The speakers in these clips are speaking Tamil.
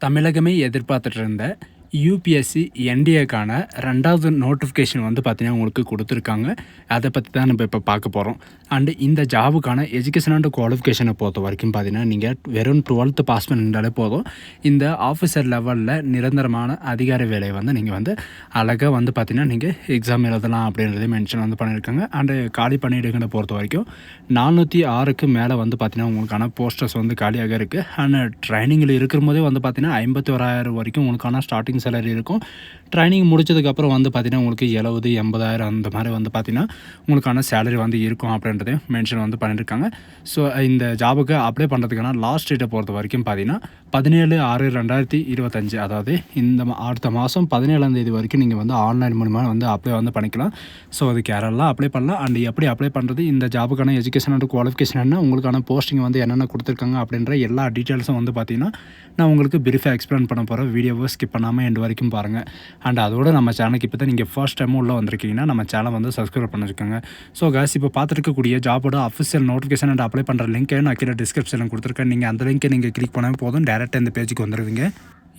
தமிழகமே எதிர்பார்த்துட்டு இருந்த யூபிஎஸ்சி என்டிஏக்கான 2வது நோட்டிஃபிகேஷன் வந்து பார்த்தீங்கன்னா உங்களுக்கு கொடுத்துருக்காங்க. அதை பற்றி தான் நம்ம இப்போ பார்க்க போகிறோம். அண்டு இந்த ஜாபுக்கான எஜுகேஷன் அண்ட் குவாலிஃபிகேஷனை பொறுத்த வரைக்கும் பார்த்தீங்கன்னா நீங்கள் வெறும் 12th பாஸ் பண்ணியிருந்தாலே போதும். இந்த ஆஃபீஸர் லெவலில் நிரந்தரமான அதிகார வேலையை வந்து நீங்கள் வந்து அழகாக வந்து பார்த்தீங்கன்னா நீங்கள் எக்ஸாம் எழுதலாம் அப்படின்றதையும் மென்ஷன் வந்து பண்ணியிருக்காங்க. அண்டு காலி பணியிடங்களை பொறுத்த வரைக்கும் 406க்கு மேலே வந்து பார்த்தீங்கன்னா உங்களுக்கான போஸ்டர்ஸ் வந்து காலியாக இருக்குது. அண்ட் ட்ரைனிங்கில் இருக்கிற போதே வந்து பார்த்தீங்கன்னா 51,000 வரைக்கும் உங்களுக்கான ஸ்டார்டிங் சேலரி இருக்கும். ட்ரைனிங் முடிச்சதுக்கப்புறம் வந்து பார்த்திங்கன்னா உங்களுக்கு 70, 80,000 அந்த மாதிரி வந்து பார்த்திங்கன்னா உங்களுக்கான சேலரி வந்து இருக்கும் அப்படின்றதையும் மென்ஷன் வந்து பண்ணியிருக்காங்க. ஸோ இந்த ஜாபுக்கு அப்ளை பண்ணுறதுக்கான லாஸ்ட் டேட்டை பொறுத்த வரைக்கும் பார்த்திங்கன்னா 17/6/2025, அதாவது இந்த அடுத்த மாதம் 17ஆம் தேதி வரைக்கும் நீங்கள் வந்து ஆன்லைன் மூலமாக வந்து அப்ளை வந்து பண்ணிக்கலாம். ஸோ அதுக்கு யாரெல்லாம் அப்ளை பண்ணலாம் அண்ட் எப்படி அப்ளை பண்ணுறது, இந்த ஜாபுக்கான எஜுகேஷன் அண்ட் குவாலிஃபிகேஷன் என்ன, உங்களுக்கான போஸ்டிங் வந்து என்னென்ன கொடுத்துருக்காங்க அப்படின்ற எல்லா டீட்டெயில்ஸும் வந்து பார்த்திங்கன்னா நான் உங்களுக்கு பிரீஃபாக எக்ஸ்பிளைன் பண்ண போகிறேன். வீடியோவை ஸ்கிப் பண்ணாமல் எண்டு வரைக்கும் பாருங்கள். அண்ட் அதோட நம்ம சேனலுக்கு இப்போ தான் நீங்கள் ஃபர்ஸ்ட் டைம் உள்ளே வந்திருக்கீங்கன்னா நம்ம சேனல் வந்து சப்ஸ்கிரைப் பண்ணிருக்கோங்க. ஸோ காய்ஸ், இப்போ பார்த்துருக்கக்கூடிய ஜாபோட அஃபிஷியல் நோட்டிஃபிகேஷன் அண்ட் அப்ளை பண்ணுற லிங்க்கை நான் கீழே டிஸ்கிரிப்ஷனில் கொடுத்துருக்கேன். நீங்கள் அந்த லிங்க்கை நீங்கள் கிளிக் பண்ணாமல் போதும், டேரெக்டாக இந்த பேஜுக்கு வந்துடுவீங்க.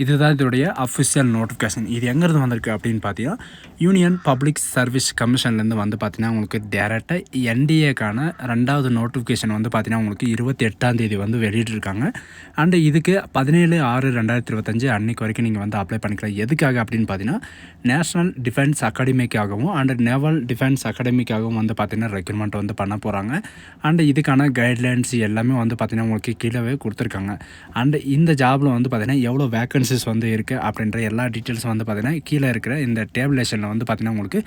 இதுதான் இதோடைய அஃபிஷியல் நோட்டிஃபிகேஷன். இது எங்கேருந்து வந்திருக்கு அப்படின்னு பார்த்தீங்கன்னா யூனியன் பப்ளிக் சர்வீஸ் கமிஷன்லேருந்து வந்து பார்த்தீங்கன்னா உங்களுக்கு டேரெக்டாக என்டிஏக்கான 2வது நோட்டிஃபிகேஷன் வந்து பார்த்தீங்கன்னா உங்களுக்கு 28ஆம் தேதி வந்து வெளியிட்டிருக்காங்க. அண்டு இதுக்கு 17/6/2025 அன்றைக்கு வரைக்கும் நீங்கள் வந்து அப்ளை பண்ணிக்கலாம். எதுக்காக அப்படின்னு பார்த்தீங்கன்னா நேஷ்னல் டிஃபென்ஸ் அகாடமிக்காகவும் அண்டு நேவல் டிஃபென்ஸ் அகாடமிக்காகவும் வந்து பார்த்தீங்கன்னா ரெக்ரூட்மெண்ட் வந்து பண்ண போகிறாங்க. அண்டு இதுக்கான கைட்லைன்ஸ் எல்லாமே வந்து பார்த்தீங்கன்னா உங்களுக்கு கீழே கொடுத்துருக்காங்க. அண்டு இந்த ஜாபில் வந்து பார்த்தீங்கன்னா எவ்வளோ வேக்கன்சி வந்து இருக்குது அப்படின்ற எல்லா டீட்டெயில்ஸும் வந்து பார்த்தீங்கன்னா கீழே இருக்கிற இந்த டேபிளேஷனில் வந்து பார்த்தீங்கன்னா உங்களுக்கு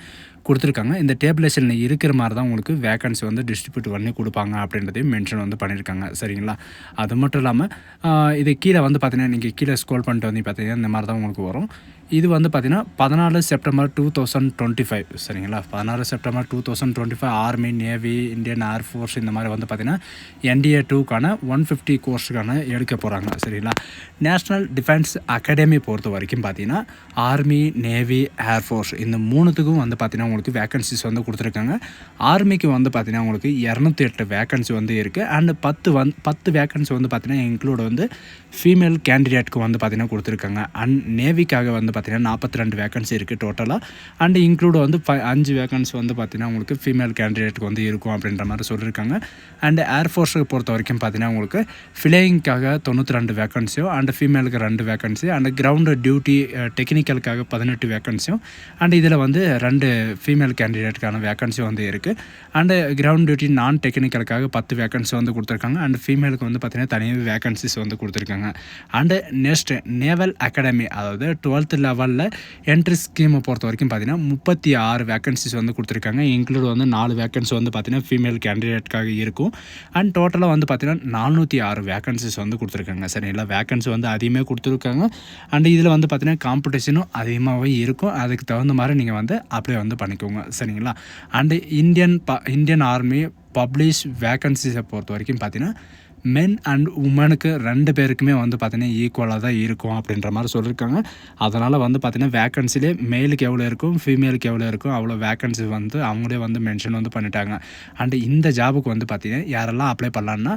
கொடுத்துருக்காங்க. இந்த டேபிளேஷனில் இருக்கிற மாதிரி தான் உங்களுக்கு வேக்கன்சி வந்து டிஸ்ட்ரிபியூட் பண்ணி கொடுப்பாங்க அப்படின்றதையும் மென்ஷன் வந்து பண்ணியிருக்காங்க. சரிங்களா? அது மட்டும் இல்லாமல் இது கீழே வந்து பார்த்தீங்கன்னா நீங்கள் கீழே ஸ்க்ரோல் பண்ணிட்டு வந்து பார்த்தீங்கன்னா இந்த மாதிரி தான் உங்களுக்கு வரும். இது வந்து பார்த்தீங்கன்னா 14 செப்டம்பர் 2025. சரிங்களா? 14 September 2025 army, navy, Indian air force இந்த மாதிரி வந்து பார்த்தீங்கன்னா NDA 2க்கான 150 கோர்ஸுக்கான எடுக்க போகிறாங்க. சரிங்களா? நேஷ்னல் டிஃபென்ஸ் அகாடமி பொறுத்த வரைக்கும் பார்த்தீங்கன்னா ஆர்மி, நேவி, ஏர்ஃபோர்ஸ் இந்த 3த்துக்கும் வந்து பார்த்தீங்கன்னா உங்களுக்கு வேக்கன்சிஸ் வந்து கொடுத்துருக்காங்க. ஆர்மிக்கு வந்து பார்த்தீங்கன்னா உங்களுக்கு 208 வேக்கன்சி வந்து இருக்குது. அண்டு 10 வேக்கன்சி வந்து பார்த்தீங்கன்னா இன்க்ளூட் வந்து ஃபீமேல் கேண்டிடேட்க்கு வந்து பார்த்தீங்கன்னா கொடுத்துருக்காங்க. அண்ட் நேவிக்காக வந்து பார்த்தீங்கன்னா 42 வேக்கன்சி இருக்குது டோட்டலாக. அண்டு இன்க்ளூட் வந்து 5 வேக்கன்சி வந்து பார்த்தீங்கன்னா உங்களுக்கு ஃபீமேல் கேண்டிடேட்டுக்கு வந்து இருக்கும் அப்படின்ற மாதிரி சொல்லியிருக்காங்க. அண்டு ஏர்ஃபோர்ஸுக்கு பொறுத்த வரைக்கும் பார்த்தீங்கன்னா உங்களுக்கு ஃபிளையிங்காக 92 வேக்கன்சியும் அண்டு ஃபீமேலுக்கு 2 வேக்கன்சி அண்டு கிரவுண்டு டியூட்டி டெக்னிக்கலுக்காக 18 வேக்கன்சியும் அண்டு இதில் வந்து 2 ஃபீமேல் கேண்டிடேட்டுக்கான வேக்கன்சி வந்து இருக்குது. அண்டு கிரவுண்ட் டியூட்டி நான் டெக்னிக்கலுக்காக 10 வேக்கன்சி வந்து கொடுத்துருக்காங்க. அண்டு ஃபீமேலுக்கு வந்து பார்த்தீங்கன்னா தனியாக வேக்கன்சிஸ் வந்து கொடுத்துருக்காங்க. அண்டு நெக்ஸ்ட் நேவல் அகாடமி, அதாவது 12th லெவலில் என்ட்ரி ஸ்கீமை பொறுத்த வரைக்கும் பார்த்தீங்கன்னா 36 வேக்கன்சிஸ் வந்து கொடுத்துருக்காங்க. இன்க்ளூட் வந்து 4 வேக்கன்சி வந்து பார்த்தீங்கன்னா ஃபீமேல் கேண்டிடேட்காக இருக்கும். அண்ட் டோட்டலாக வந்து பார்த்தீங்கன்னா 406 வேக்கன்சிஸ் வந்து கொடுத்துருக்காங்க. சரிங்களா? வேக்கன்சி வந்து அதிகமாக கொடுத்துருக்காங்க. அண்ட் இதில் வந்து பார்த்தீங்கன்னா காம்படிஷனும் அதிகமாகவே இருக்கும். அதுக்கு தகுந்த மாதிரி நீங்கள் வந்து அப்ளை வந்து பண்ணிக்கோங்க. சரிங்களா? அண்டு இந்தியன் ஆர்மி பப்ளிஷ் வேக்கன்சிஸை பொறுத்த வரைக்கும் பார்த்தீங்கன்னா மென் அண்ட் உமனுக்கு 2 பேருக்குமே வந்து பார்த்தீங்கன்னா ஈக்குவலாக தான் இருக்கும் அப்படின்ற மாதிரி சொல்லியிருக்காங்க. அதனால் வந்து பார்த்தீங்கன்னா வேக்கன்சிலே மேலுக்கு எவ்வளோ இருக்கும், ஃபீமேலுக்கு எவ்வளோ இருக்கும், அவ்வளோ வேக்கன்சி வந்து அவங்களே வந்து மென்ஷன் வந்து பண்ணிட்டாங்க. அண்டு இந்த ஜாபுக்கு வந்து பார்த்தீங்கன்னா யாரெல்லாம் அப்ளை பண்ணலான்னா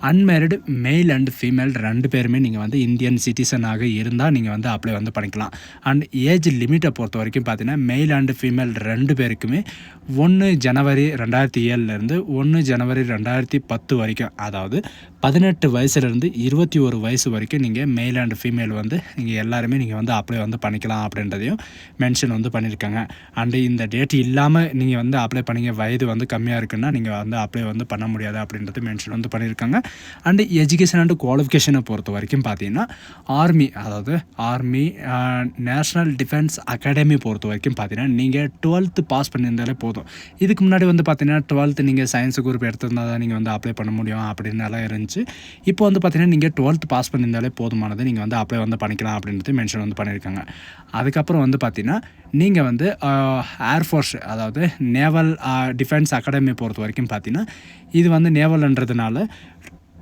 அன்மேரிடு மேல் அண்ட் ஃபீமேல் 2 பேருமே நீங்கள் வந்து இந்தியன் சிட்டிசனாக இருந்தால் நீங்கள் வந்து அப்ளை வந்து பண்ணிக்கலாம். அண்ட் ஏஜ் லிமிட்டை பொறுத்த வரைக்கும் பார்த்தீங்கன்னா மேல் அண்ட் ஃபீமேல் 2 பேருக்குமே 1 ஜனவரி 2007 1 ஜனவரி 2010 வரைக்கும், அதாவது 18 வயசுலேருந்து 21 வயசு வரைக்கும் நீங்கள் மேல் அண்ட் ஃபீமேல் வந்து நீங்கள் எல்லாருமே நீங்கள் வந்து அப்ளை வந்து பண்ணிக்கலாம் அப்படின்றதையும் மென்ஷன் வந்து பண்ணியிருக்காங்க. அண்டு இந்த டேட் இல்லாமல் நீங்கள் வந்து அப்ளை பண்ணிங்க, வயது வந்து கம்மியாக இருக்குன்னா நீங்கள் வந்து அப்ளை வந்து பண்ண முடியாது அப்படின்றது மென்ஷன் வந்து பண்ணியிருக்காங்க. அண்டு எஜுகேஷன் அண்டு குவாலிஃபிகேஷனை பொறுத்த வரைக்கும் பார்த்தீங்கன்னா ஆர்மி, அதாவது ஆர்மி நேஷ்னல் டிஃபென்ஸ் அகாடமி பொறுத்த வரைக்கும் பார்த்தீங்கன்னா நீங்கள் 12th பாஸ் பண்ணியிருந்தாலே போதும். இதுக்கு முன்னாடி வந்து பார்த்தீங்கன்னா 12th நீங்கள் சயின்ஸ் குரூப் எடுத்திருந்தால் தான் நீங்கள் வந்து அப்ளை பண்ண முடியும் அப்படின்னு எல்லாம் இருந்துச்சு. இப்போ வந்து பார்த்தீங்கன்னா நீங்கள் 12th பாஸ் பண்ணியிருந்தாலே போதுமானது, நீங்கள் வந்து அப்ளை வந்து பண்ணிக்கலாம் அப்படின்றது மென்ஷன் வந்து பண்ணியிருக்காங்க. அதுக்கப்புறம் வந்து பார்த்தீங்கன்னா நீங்கள் வந்து ஏர்ஃபோர்ஸ், அதாவது நேவல் டிஃபென்ஸ் அகாடமி பொறுத்த வரைக்கும் பார்த்தீங்கன்னா இது வந்து நேவல்ன்றதுனால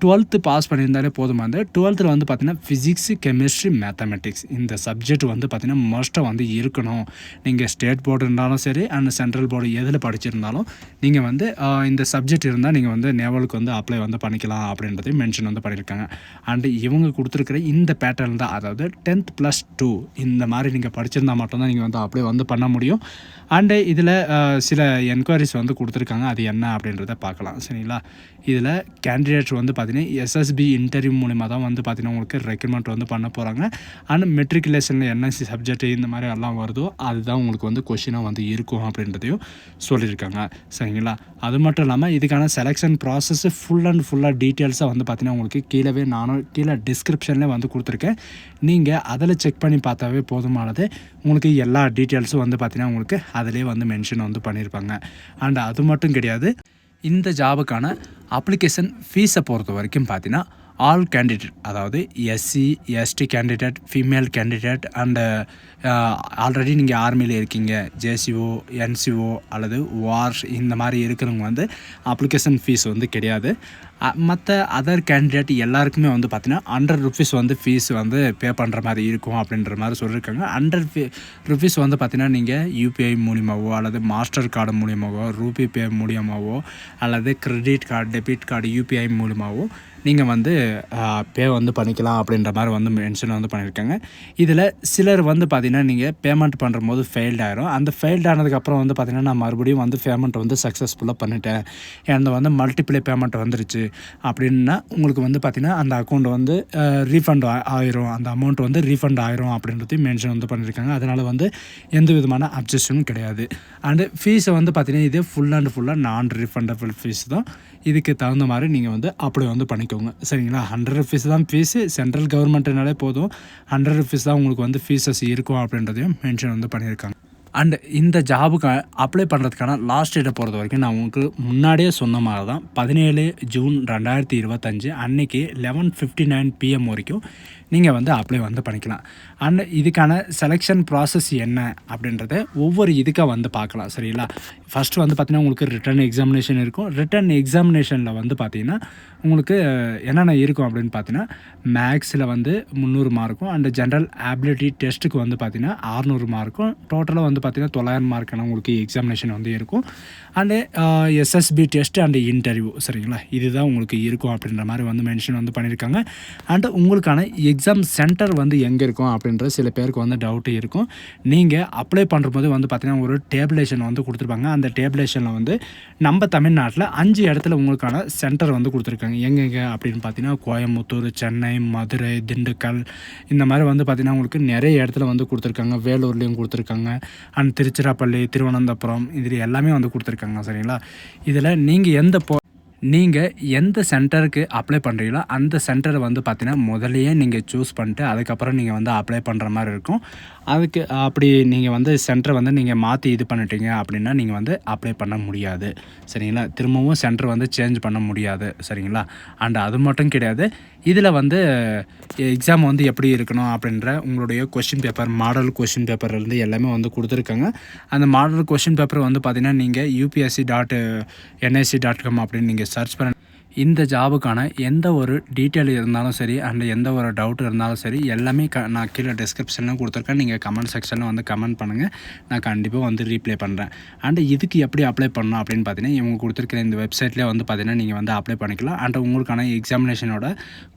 12th பாஸ் பண்ணியிருந்தாலே போதுமானது. 12th வந்து பார்த்தீங்கன்னா ஃபிசிக்ஸ், கெமிஸ்ட்ரி, மேத்தமெட்டிக்ஸ் இந்த சப்ஜெக்ட் வந்து பார்த்தீங்கன்னா மஸ்ட்டாக வந்து இருக்கணும். நீங்கள் ஸ்டேட் போர்டு இருந்தாலும் சரி அண்ட் சென்ட்ரல் போர்டு எதில் படிச்சிருந்தாலும் நீங்கள் வந்து இந்த சப்ஜெக்ட் இருந்தால் நீங்கள் வந்து நேவலுக்கு வந்து அப்ளை வந்து பண்ணிக்கலாம் அப்படின்றதையும் மென்ஷன் வந்து பண்ணியிருக்காங்க. அண்டு இவங்க கொடுத்துருக்கிற இந்த பேட்டர்ன் தான், அதாவது 10th + 2 இந்த மாதிரி நீங்கள் படிச்சிருந்தா மட்டும்தான் நீங்கள் வந்து அப்ளை வந்து பண்ண முடியும். அண்டு இதில் சில என்கொயரிஸ் வந்து கொடுத்துருக்காங்க, அது என்ன அப்படின்றத பார்க்கலாம். சரிங்களா, இதில் கேண்டிடேட் வந்து பார்த்தீங்கன்னா எஸ்எஸ்பி இன்டர்வியூ மூலிமா தான் வந்து பார்த்தீங்கன்னா உங்களுக்கு ரெக்ரூட்மெண்ட் வந்து பண்ண போகிறாங்க. அண்ட் மெட்ரிகுலேஷனில் என்எஸ்சி சப்ஜெக்ட் இந்த மாதிரி எல்லாம் வருதோ அதுதான் உங்களுக்கு வந்து கொஷினாக வந்து இருக்கும் அப்படின்றதையும் சொல்லியிருக்காங்க. சரிங்களா, அது மட்டும் இல்லாமல் இதுக்கான செலெக்ஷன் ப்ராசஸ் ஃபுல்லாக டீட்டெயில்ஸாக வந்து பார்த்தீங்கன்னா உங்களுக்கு நானும் கீழே டிஸ்கிரிப்ஷன்லேயே வந்து கொடுத்துருக்கேன். நீங்கள் அதில் செக் பண்ணி பார்த்தாவே போதுமானது. உங்களுக்கு எல்லா டீட்டெயில்ஸும் வந்து பார்த்தீங்கன்னா உங்களுக்கு அதிலே வந்து மென்ஷன் வந்து பண்ணியிருப்பாங்க. அண்ட் அது மட்டும் கிடையாது, இந்த ஜாபுக்கான அப்ளிகேஷன் ஃபீஸை பொறுத்த வரைக்கும் பார்த்தீங்கன்னா ஆல் கேண்டிடேட், அதாவது SC, ST candidate, female candidate and already நீங்கள் ஆர்மியில் இருக்கீங்க, ஜேசிஓ, என்சிஓ அல்லது வார்ஸ் இந்த மாதிரி இருக்கிறவங்க வந்து அப்ளிகேஷன் ஃபீஸ் வந்து கிடையாது. மற்ற அதர் கேண்டிடேட் எல்லாருக்குமே வந்து பார்த்தீங்கன்னா ₹100 வந்து ஃபீஸ் வந்து பே பண்ணுற மாதிரி இருக்கும் அப்படின்ற மாதிரி சொல்லியிருக்காங்க. ₹100 வந்து பார்த்தீங்கன்னா நீங்கள் யூபிஐ மூலியமாகவோ அல்லது மாஸ்டர் கார்டு மூலியமாகவோ, ரூபி பே மூலியமாகவோ அல்லது credit card, debit card, UPI மூலியமாகவோ நீங்கள் வந்து பே வந்து பண்ணிக்கலாம் அப்படின்ற மாதிரி வந்து மென்ஷன் வந்து பண்ணியிருக்காங்க. இதில் சிலர் வந்து பார்த்திங்கன்னா நீங்கள் பேமெண்ட் பண்ணும்போது ஃபெயில்ட் ஆகிரும். அந்த ஃபெயில்ட் ஆனதுக்கப்புறம் வந்து பார்த்திங்கன்னா நான் மறுபடியும் வந்து பேமெண்ட் வந்து சக்ஸஸ்ஃபுல்லாக பண்ணிட்டேன், எனக்கு வந்து மல்டிப்ளை பேமெண்ட் வந்துருச்சு அப்படின்னா உங்களுக்கு வந்து பார்த்திங்கன்னா அந்த அக்கௌண்ட் வந்து ரீஃபண்ட் ஆயிரும், அந்த அமௌண்ட் வந்து ரீஃபண்ட் ஆயிரும் அப்படின்றதையும் மென்ஷன் வந்து பண்ணியிருக்காங்க. அதனால் வந்து எந்த விதமான அப்ஜெக்ஷனும் கிடையாது. அண்டு ஃபீஸை வந்து பார்த்திங்கன்னா இது ஃபுல்லாக நான் ரீஃபண்டபிள் ஃபீஸ் தான். இதுக்கு தகுந்த மாதிரி நீங்கள் வந்து அப்ளை வந்து பண்ணிக்கோங்க. சரிங்களா, ₹100 தான் ஃபீஸு. சென்ட்ரல் கவர்மெண்ட்டுனாலே போதும், ₹100 தான் உங்களுக்கு வந்து ஃபீஸஸ் இருக்கும் அப்படின்றதையும் மென்ஷன் வந்து பண்ணியிருக்காங்க. அண்டு இந்த ஜாபுக்கு அப்ளை பண்ணுறதுக்கான லாஸ்ட் டேட்டை பொறுத்த வரைக்கும் நான் உங்களுக்கு முன்னாடியே சொன்ன மாதிரி தான் 17 ஜூன் 2025 அன்றைக்கி 11:59 PM வரைக்கும் நீங்கள் வந்து அப்ளை வந்து பண்ணிக்கலாம். அண்ட் இதுக்கான செலெக்ஷன் ப்ராசஸ் என்ன அப்படின்றத ஒவ்வொரு இதுக்காக வந்து பார்க்கலாம். சரிங்களா, ஃபஸ்ட்டு வந்து பார்த்திங்கன்னா உங்களுக்கு ரிட்டன் எக்ஸாமினேஷன் இருக்கும். ரிட்டன் எக்ஸாமினேஷனில் வந்து பார்த்திங்கன்னா உங்களுக்கு என்னென்ன இருக்கும் அப்படின்னு பார்த்தீங்கன்னா மேக்ஸில் வந்து 300 மார்க்கும் அண்டு ஜென்ரல் ஆபிலிட்டி டெஸ்ட்டுக்கு வந்து பார்த்திங்கன்னா 600 மார்க்கும், டோட்டலாக வந்து பார்த்திங்கன்னா 900 மார்க்கான உங்களுக்கு எக்ஸாமினேஷன் வந்து இருக்கும். And SSB test and interview. சரிங்களா, இதுதான் உங்களுக்கு இருக்கும் அப்படின்ற மாதிரி வந்து மென்ஷன் வந்து பண்ணியிருக்காங்க. அண்டு உங்களுக்கான எக்ஸாம் சென்டர் வந்து எங்கே இருக்கும் அப்படின்றது சில பேருக்கு வந்து டவுட்டு இருக்கும். நீங்கள் அப்ளை பண்ணும்போது வந்து பார்த்திங்கன்னா ஒரு டேபிளேஷன் வந்து கொடுத்துருப்பாங்க. அந்த டேபிளேஷனில் வந்து நம்ம தமிழ்நாட்டில் 5 இடத்துல உங்களுக்கான சென்டர் வந்து கொடுத்துருக்காங்க. எங்கெங்கே அப்படின்னு பார்த்தீங்கன்னா கோயம்புத்தூர், சென்னை, மதுரை, திண்டுக்கல் இந்த மாதிரி வந்து பார்த்திங்கன்னா உங்களுக்கு நிறைய இடத்துல வந்து கொடுத்துருக்காங்க. வேலூர்லேயும் கொடுத்துருக்காங்க, அண்ட் திருச்சிராப்பள்ளி, திருவனந்தபுரம் இதில் எல்லாமே வந்து கொடுத்துருக்காங்க. சரிங்களா, இதில் நீங்கள் எந்த சென்டருக்கு அப்ளை பண்ணுறீங்களோ அந்த சென்டரை வந்து பார்த்தீங்கன்னா முதலையே நீங்கள் சூஸ் பண்ணிட்டு அதுக்கப்புறம் நீங்கள் வந்து அப்ளை பண்ணுற மாதிரி இருக்கும். அதுக்கு அப்படி நீங்கள் வந்து சென்டரை வந்து நீங்கள் மாற்றி இது பண்ணிட்டீங்க அப்படின்னா நீங்கள் வந்து அப்ளை பண்ண முடியாது. சரிங்களா, திரும்பவும் சென்டர் வந்து சேஞ்ச் பண்ண முடியாது. சரிங்களா, அண்ட் அது மட்டும் கிடையாது, இதில் வந்து எக்ஸாம் வந்து எப்படி இருக்கணும் அப்படின்ற உங்களுடைய கொஷின் பேப்பர், மாடல் கொஷின் பேப்பர்லேருந்து எல்லாமே வந்து கொடுத்துருக்காங்க. அந்த மாடல் கொஷின் பேப்பர் வந்து பார்த்திங்கன்னா நீங்கள் upsc.nic.com அப்படின்னு நீங்கள் சர்ச் பண்ண இந்த ஜாபுக்கான எந்த ஒரு டீட்டெயில் இருந்தாலும் சரி அண்ட் எந்த ஒரு டவுட் இருந்தாலும் சரி எல்லாமே நான் கீழே டிஸ்கிரிப்ஷன்லையும் கொடுத்துருக்கேன். நீங்கள் கமெண்ட் செக்ஷனில் வந்து கமெண்ட் பண்ணுங்கள், நான் கண்டிப்பாக வந்து ரீப்ளை பண்ணுறேன். அண்ட் இதுக்கு எப்படி அப்ளை பண்ணணும் அப்படின்னு பார்த்தீங்கன்னா இவங்க கொடுத்துருக்கிற இந்த வெப்சைட்லேயே வந்து பார்த்தீங்கன்னா நீங்கள் வந்து அப்ளை பண்ணிக்கலாம். அண்ட் உங்களுக்கான எக்ஸாமினேஷனோட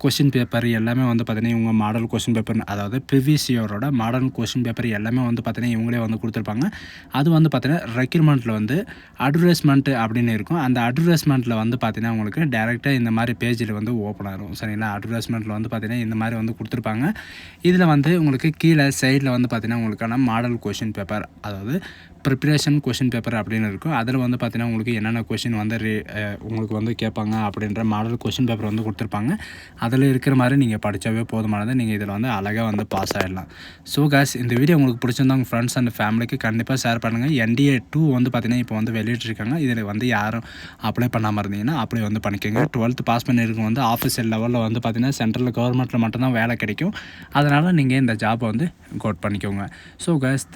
கொஷின் பேப்பர் எல்லாமே வந்து பார்த்தீங்கன்னா இவங்க மாடல் கொஷின் பேப்பர், அதாவது ப்ரீவியஸ் இயரோட மாடல் கொஷின் பேப்பர் எல்லாமே வந்து பார்த்தீங்கன்னா இவங்களே வந்து கொடுத்துருப்பாங்க. அது வந்து பார்த்தீங்கன்னா ரெக்ரூட்மெண்ட்டில் வந்து அட்வர்டைஸ்மெண்ட் அப்படின்னு இருக்கும். அந்த அட்வர்டைஸ்மெண்ட்டில் வந்து பார்த்தீங்கன்னா உங்களுக்கு டேரெக்டாக இந்த மாதிரி பேஜில் வந்து ஓப்பன் ஆகும். சரிங்களா, அட்வர்டைஸ்மெண்ட்டில் வந்து பார்த்திங்கன்னா இந்த மாதிரி வந்து கொடுத்துருப்பாங்க. இதில் வந்து உங்களுக்கு கீழே சைடில் வந்து பார்த்திங்கன்னா உங்களுக்கான மாடல் கொஷின் பேப்பர், அதாவது ப்ரிப்ரேஷன் கொஷின் பேப்பர் அப்படின்னு இருக்கும். அதில் வந்து பார்த்திங்கன்னா உங்களுக்கு என்னென்ன கொஷின் வந்து உங்களுக்கு வந்து கேட்பாங்க அப்படின்ற மாடல் கொஷின் பேப்பர் வந்து கொடுத்துருப்பாங்க. அதில் இருக்கிற மாதிரி நீங்கள் படித்தாவே போதுமானது, நீங்கள் இதில் வந்து அழகாக வந்து பாஸ் ஆகிடலாம். ஸோ காய்ஸ், இந்த வீடியோ உங்களுக்கு பிடிச்சிருந்தா உங்கள் ஃப்ரெண்ட்ஸ் அண்ட் ஃபேமிலிக்கு கண்டிப்பாக ஷேர் பண்ணுங்கள். NDA 2 வந்து பார்த்திங்கன்னா இப்போ வந்து வெளியிட்டிருக்காங்க. இதில் வந்து யாரும் அப்ளை பண்ணாமல் இருந்தீங்கன்னா அப்ளை வந்து பண்ணிக்கோங்க. 12th பாஸ் பண்ணியிருக்கவங்க வந்து ஆஃபீஸியல் லெவலில் வந்து பார்த்திங்கன்னா சென்ட்ரல் கவர்மெண்ட்டில் மட்டும்தான் வேலை கிடைக்கும். அதனால் நீங்கள் இந்த ஜாப்பை வந்து கோட் பண்ணிக்கோங்க. So guys,